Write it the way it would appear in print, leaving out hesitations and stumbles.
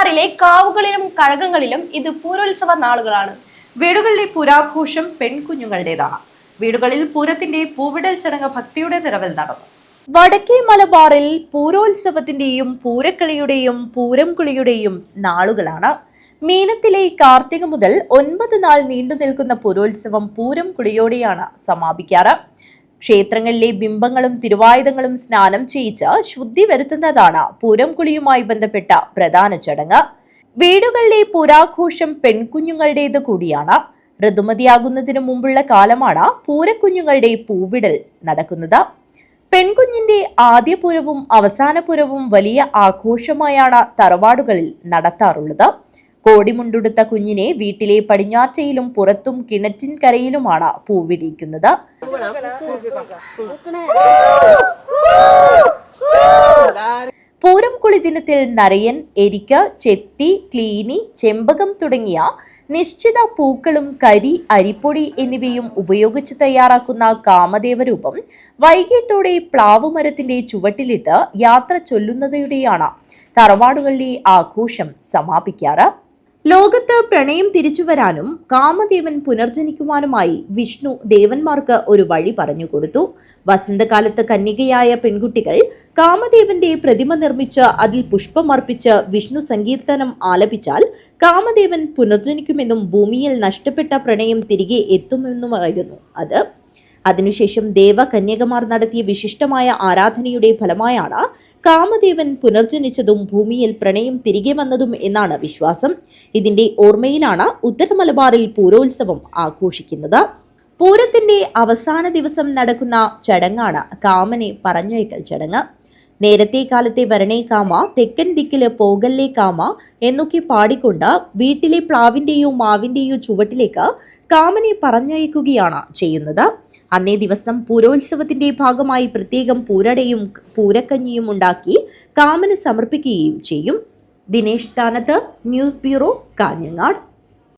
മലബാറിലെ കാവുകളിലും കഴകങ്ങളിലും ഇത് പൂരോത്സവ നാളുകളാണ്. വീടുകളിലെ പുരാഘോഷം പെൺകുഞ്ഞുങ്ങളുടേതാണ്. വീടുകളിൽ പൂരത്തിന്റെ പൂവിടൽ ചടങ്ങ് ഭക്തിയുടെ നിറവിൽ നടന്നു. വടക്കേ മലബാറിൽ പൂരോത്സവത്തിന്റെയും പൂരക്കളിയുടെയും പൂരംകുളിയുടെയും നാളുകളാണ്. മീനത്തിലെ കാർത്തിക മുതൽ 9 നാൾ നീണ്ടു നിൽക്കുന്ന പൂരോത്സവം പൂരം കുളിയോടെയാണ് സമാപിക്കാറ്. ക്ഷേത്രങ്ങളിലെ ബിംബങ്ങളും തിരുവായുധങ്ങളും സ്നാനം ചെയ്യിച്ച് ശുദ്ധി വരുത്തുന്നതാണ് പൂരം കുളിയുമായി ബന്ധപ്പെട്ട പ്രധാന ചടങ്ങ്. വീടുകളിലെ പുരാഘോഷം പെൺകുഞ്ഞുങ്ങളുടേത് കൂടിയാണ്. ഋതുമതിയാകുന്നതിനു മുമ്പുള്ള കാലമാണ് പൂരക്കുഞ്ഞുങ്ങളുടെ പൂവിടൽ നടക്കുന്നത്. പെൺകുഞ്ഞിന്റെ ആദ്യ പുരവും അവസാന പുരവും വലിയ ആഘോഷമായാണ് തറവാടുകളിൽ നടത്താറുള്ളത്. കോടിമുണ്ടുടുത്ത കുഞ്ഞിനെ വീട്ടിലെ പടിഞ്ഞാറ്റയിലും പുറത്തും കിണറ്റിൻകരയിലുമാണ് പൂവിടിയിക്കുന്നത്. പൂരം കുളി ദിനത്തിൽ നരയൻ, എരിക്ക, ചെത്തി, ക്ലീനി, ചെമ്പകം തുടങ്ങിയ നിശ്ചിത പൂക്കളും കരി, അരിപ്പൊടി എന്നിവയും ഉപയോഗിച്ച് തയ്യാറാക്കുന്ന കാമദേവരൂപം വൈകിട്ടോടെ പ്ലാവുമരത്തിന്റെ ചുവട്ടിലിട്ട് യാത്ര ചൊല്ലുന്നതോടെയാണ് തറവാടുകളിലെ ആഘോഷം സമാപിക്കാറ്. ലോകത്ത് പ്രണയം തിരിച്ചുവരാനും കാമദേവൻ പുനർജനിക്കുവാനുമായി വിഷ്ണു ദേവന്മാർക്ക് ഒരു വഴി പറഞ്ഞുകൊടുത്തു. വസന്തകാലത്ത് കന്യകയായ പെൺകുട്ടികൾ കാമദേവന്റെ പ്രതിമ നിർമ്മിച്ച് അതിൽ പുഷ്പമർപ്പിച്ച് വിഷ്ണു സങ്കീർത്തനം ആലപിച്ചാൽ കാമദേവൻ പുനർജനിക്കുമെന്നും ഭൂമിയിൽ നഷ്ടപ്പെട്ട പ്രണയം തിരികെ എത്തുമെന്നുമായിരുന്നു അത്. അതിനുശേഷം ദേവകന്യകമാർ നടത്തിയ വിശിഷ്ടമായ ആരാധനയുടെ ഫലമായാണ് കാമദേവൻ പുനർജനിച്ചതും ഭൂമിയിൽ പ്രണയം തിരികെ വന്നതും എന്നാണ് വിശ്വാസം. ഇതിന്റെ ഓർമ്മയിലാണ് ഉത്തര മലബാറിൽ പൂരോത്സവം ആഘോഷിക്കുന്നത്. പൂരത്തിന്റെ അവസാന ദിവസം നടക്കുന്ന ചടങ്ങാണ് കാമനെ പറഞ്ഞയക്കൽ ചടങ്ങ്. നേരത്തെ കാലത്തെ വരണേ കാമ, തെക്കൻ ദിക്കില് പോകല്ലേ കാമ എന്നൊക്കെ പാടിക്കൊണ്ട് വീട്ടിലെ പ്ലാവിന്റെയോ മാവിന്റെയോ ചുവട്ടിലേക്ക് കാമനെ പറഞ്ഞയക്കുകയാണ് ചെയ്യുന്നത്. അന്നേ ദിവസം പൂരോത്സവത്തിന്റെ ഭാഗമായി പ്രത്യേകം പൂരടയും പൂരക്കഞ്ഞിയും ഉണ്ടാക്കി കാമന് സമർപ്പിക്കുകയും ചെയ്യും. Dinesh താനത്ത്, news bureau, Kanhangad.